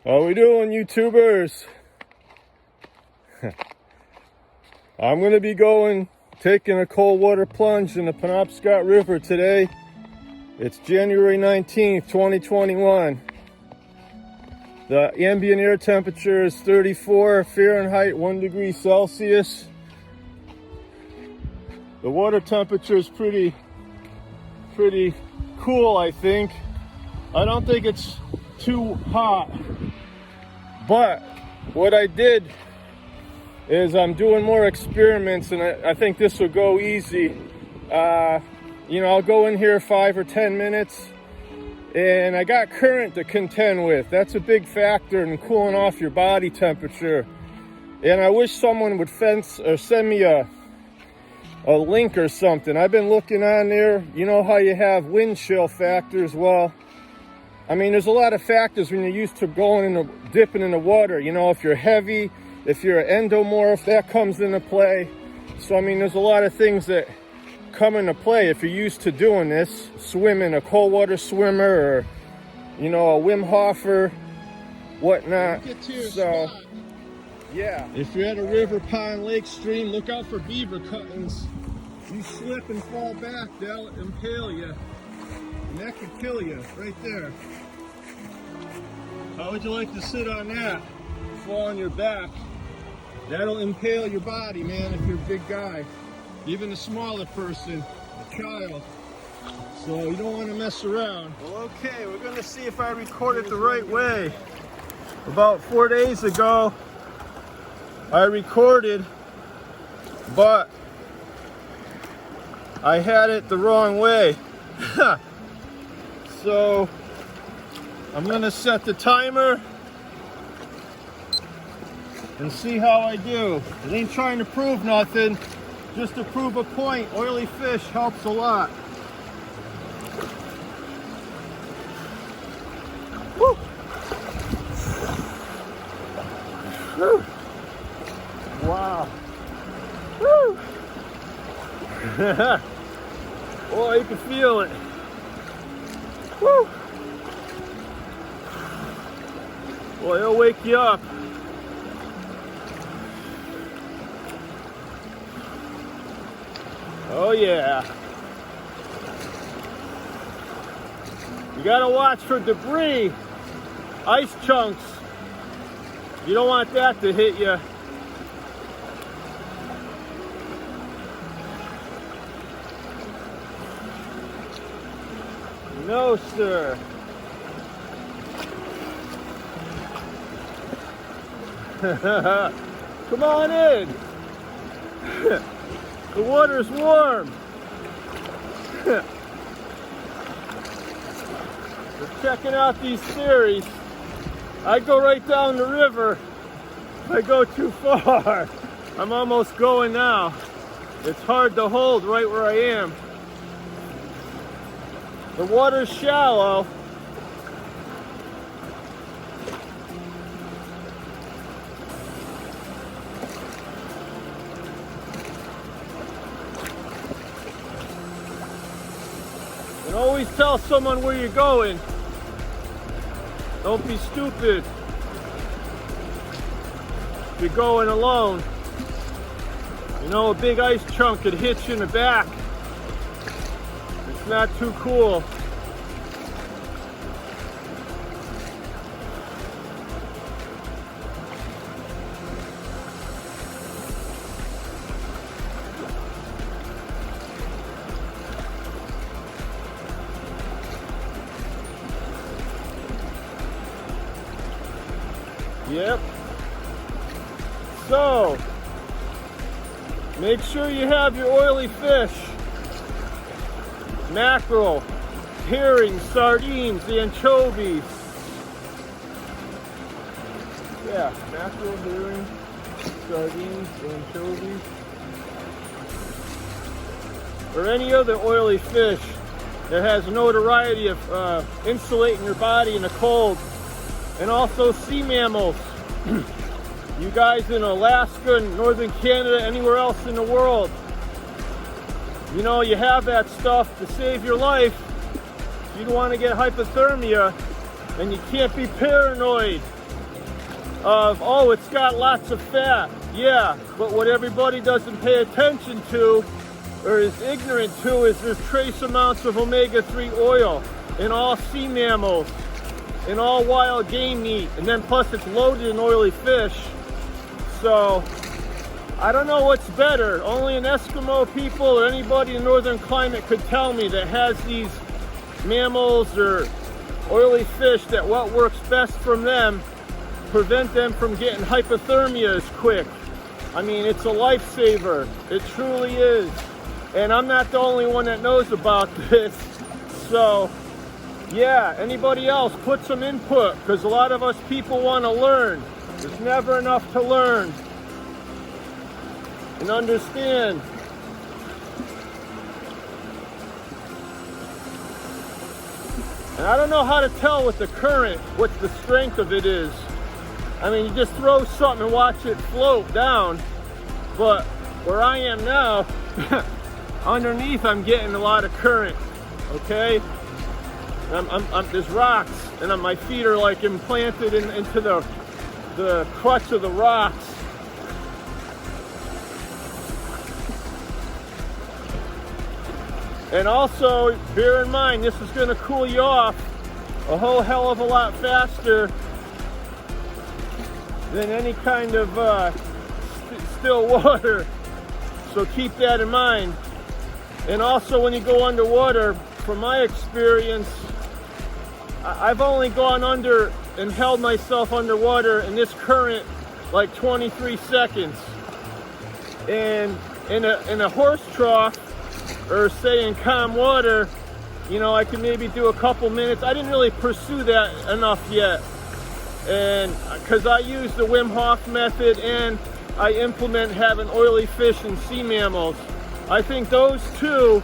How we doing, YouTubers? I'm going to be taking a cold water plunge in the Penobscot River today. It's January 19th, 2021. The ambient air temperature is 34 Fahrenheit, 1 degree Celsius. The water temperature is pretty cool, I think. I don't think it's too hot. But what I did is I'm doing more experiments, and I think this will go easy. I'll go in here 5 or 10 minutes, and I got current to contend with. That's a big factor in cooling off your body temperature. And I wish someone would send me a link or something. I've been looking on there. You know how you have wind chill factors? Well, I mean, there's a lot of factors when you're used to dipping in the water. You know, if you're heavy, if you're an endomorph, that comes into play. So, I mean, there's a lot of things that come into play if you're used to doing this, swimming, a cold water swimmer, or, a Wim Hofer, whatnot. So, yeah. If you're at a river, pond, lake, stream, look out for beaver cuttings. You slip and fall back, they'll impale you. And that could kill you right there. How would you like to sit on that? Fall on your back. That'll impale your body, man, if you're a big guy. Even a smaller person, a child. So you don't want to mess around. Well, okay, we're going to see if I recorded the right way. About 4 days ago, I recorded, but I had it the wrong way. So I'm going to set the timer and see how I do. It ain't trying to prove nothing, just to prove a point. Oily fish helps a lot. Woo. Woo. Wow. Woo. Boy, you can feel it. Woo. Boy, it'll wake you up. Oh yeah. You gotta watch for debris, ice chunks. You don't want that to hit you. No, sir. Come on in. The water's warm. We're checking out these theories. I go right down the river if I go too far. I'm almost going now. It's hard to hold right where I am. The water's shallow. And always tell someone where you're going. Don't be stupid. If you're going alone. A big ice chunk could hit you in the back. It's not too cool. Yep. So, make sure you have your oily fish. Mackerel, herring, sardines, anchovies. Yeah, mackerel, herring, sardines, anchovies. Or any other oily fish that has notoriety of insulating your body in the cold. And also sea mammals. You guys in Alaska and northern Canada, anywhere else in the world, you know, you have that stuff to save your life. You don't want to get hypothermia And you can't be paranoid of, oh, it's got lots of fat. Yeah, but what everybody doesn't pay attention to or is ignorant to is there's trace amounts of omega-3 oil in all sea mammals, in all wild game meat, and then plus it's loaded in oily fish. So I don't know what's better. Only an Eskimo people or anybody in northern climate could tell me that has these mammals or oily fish that what works best from them, prevent them from getting hypothermia as quick. I mean, it's a lifesaver. It truly is. And I'm not the only one that knows about this. So yeah, anybody else, put some input, because a lot of us people want to learn. There's never enough to learn and understand. And I don't know how to tell with the current what the strength of it is. I mean, you just throw something and watch it float down. But where I am now, underneath I'm getting a lot of current, okay? There's rocks, and my feet are like implanted into the crutch of the rocks. And also, bear in mind, this is going to cool you off a whole hell of a lot faster than any kind of still water. So keep that in mind. And also, when you go underwater, from my experience, I've only gone under and held myself underwater in this current like 23 seconds. And in a horse trough, or say in calm water, you know, I can maybe do a couple minutes. I didn't really pursue that enough yet. And because I use the Wim Hof method and I implement having oily fish and sea mammals, I think those two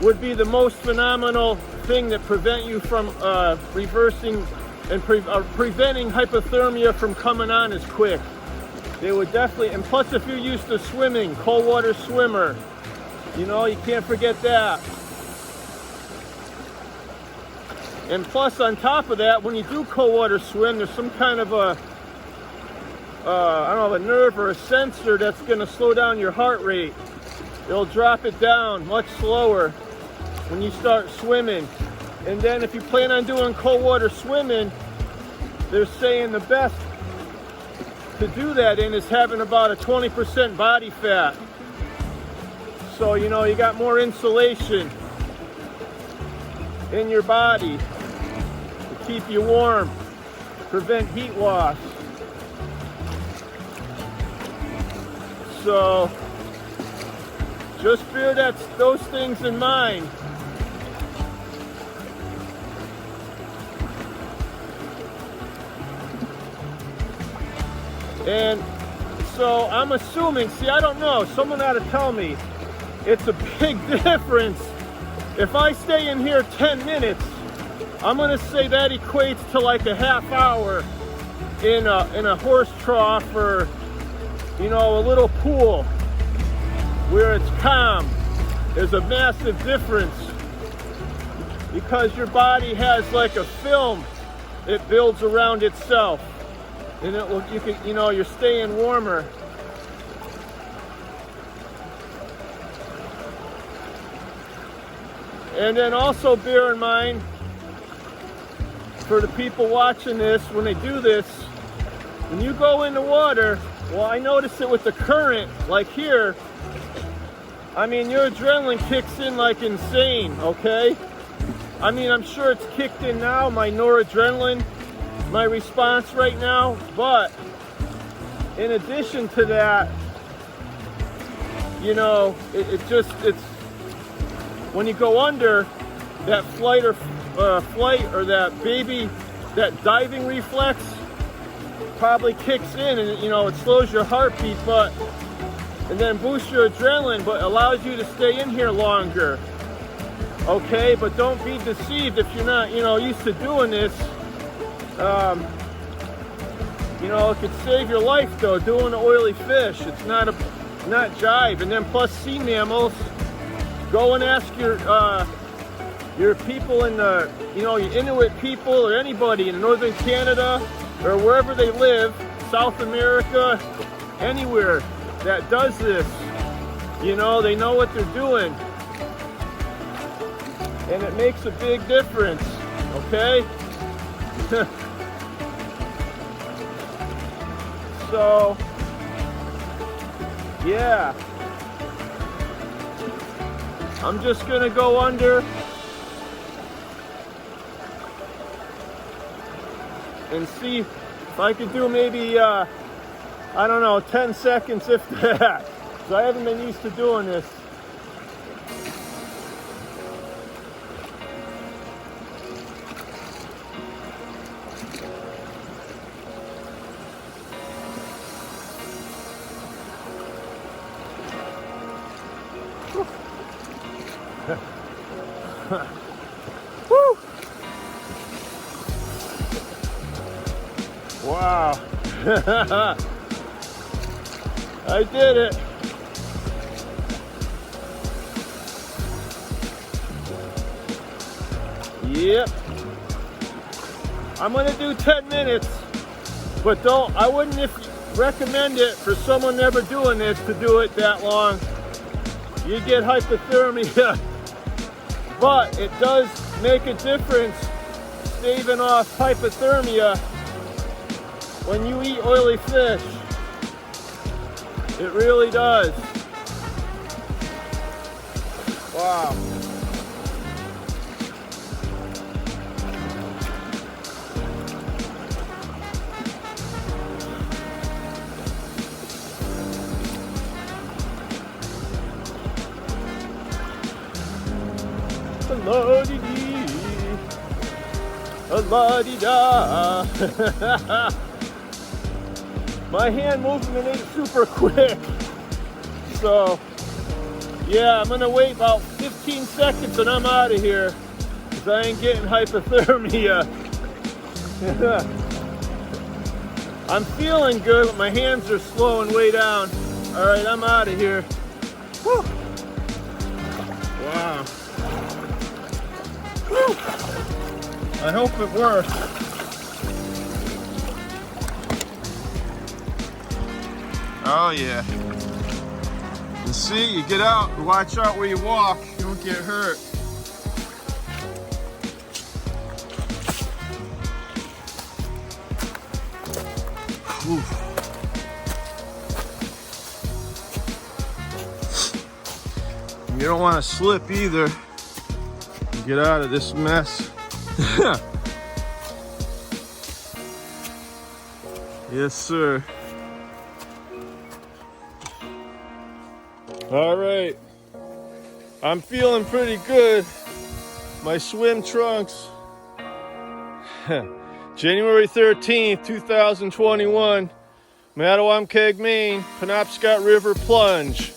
would be the most phenomenal thing that prevent you from reversing and preventing hypothermia from coming on as quick. They would definitely, and plus if you're used to swimming, cold water swimmer, you know, you can't forget that. And plus on top of that, when you do cold water swim, there's some kind of a, I don't know, a nerve or a sensor that's gonna slow down your heart rate. It'll drop it down much slower when you start swimming. And then if you plan on doing cold water swimming, they're saying the best to do that in is having about a 20% body fat. So, you know, you got more insulation in your body to keep you warm, prevent heat loss. So, just bear those things in mind. And so I'm assuming, see, I don't know, someone ought to tell me. It's a big difference. If I stay in here 10 minutes, I'm gonna say that equates to like a half hour in a horse trough or, you know, a little pool where it's calm. There's a massive difference because your body has like a film it builds around itself, and it will, you know, you're staying warmer. And then also bear in mind, for the people watching this, when they do this, when you go in the water, well, I notice it with the current, like here, I mean, your adrenaline kicks in like insane, okay? I mean, I'm sure it's kicked in now, my noradrenaline, my response right now, but in addition to that, you know, it's when you go under, that flight or that diving reflex probably kicks in, and you know, it slows your heartbeat, and then boosts your adrenaline, but allows you to stay in here longer. Okay, but don't be deceived if you're not, you know, used to doing this. You know, it could save your life though, doing the oily fish. It's not jive. And then plus sea mammals, go and ask your people in the, you know, your Inuit people or anybody in northern Canada or wherever they live, South America, anywhere that does this, you know, they know what they're doing. And it makes a big difference, okay? So, yeah. I'm just gonna go under and see if I could do maybe, I don't know, 10 seconds if that. So I haven't been used to doing this. Woo! Wow. I did it. Yep. I'm gonna do 10 minutes, but I wouldn't recommend it for someone never doing this to do it that long. You get hypothermia, but it does make a difference staving off hypothermia when you eat oily fish. It really does. Wow. La-dee-dee, la-dee-da. My hand movement ain't super quick. So, yeah, I'm gonna wait about 15 seconds and I'm out of here, because I ain't getting hypothermia. I'm feeling good, but my hands are slowing way down. All right, I'm out of here. Whew. Wow. Whew. I hope it works. Oh yeah. You see, you get out, watch out where you walk, you don't get hurt. Oof. You don't want to slip either. Get out of this mess. Yes, sir. All right. I'm feeling pretty good. My swim trunks. January 13th, 2021. Mattawamkeag, Maine. Penobscot River Plunge.